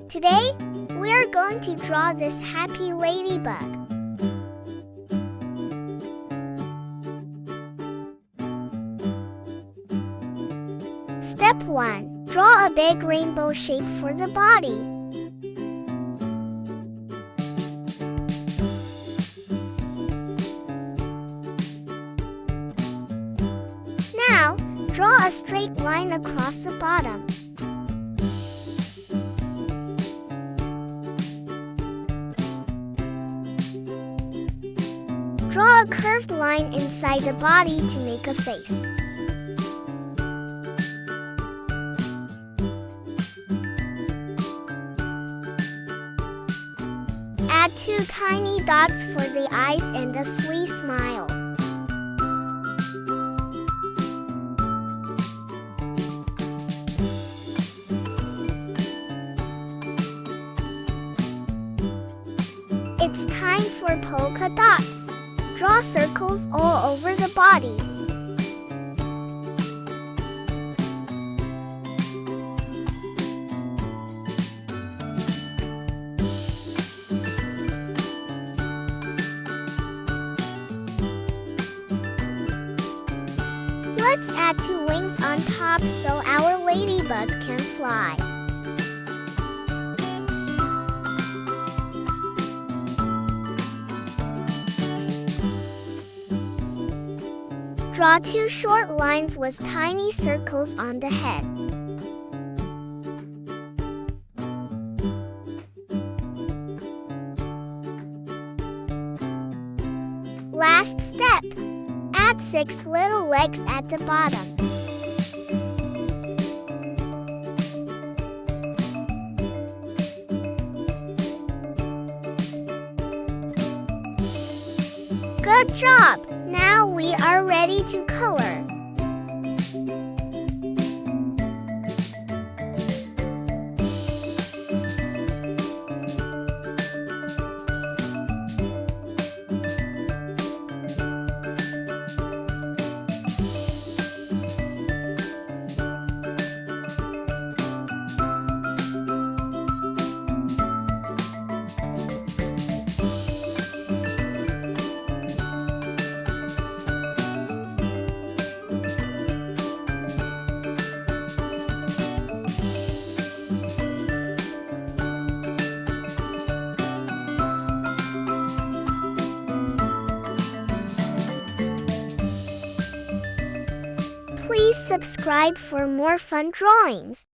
Today, we are going to draw this happy ladybug. Step 1. Draw a big rainbow shape for the body. Now, draw a straight line across the bottom. Draw a curved line inside the body to make a face. Add 2 tiny dots for the eyes and a sweet smile. It's time for polka dots. Draw circles all over the body. Let's add 2 wings on top so our ladybug can fly. Draw 2 short lines with tiny circles on the head. Last step. Add 6 little legs at the bottom. Good job! Now we are ready to color. Please subscribe for more fun drawings.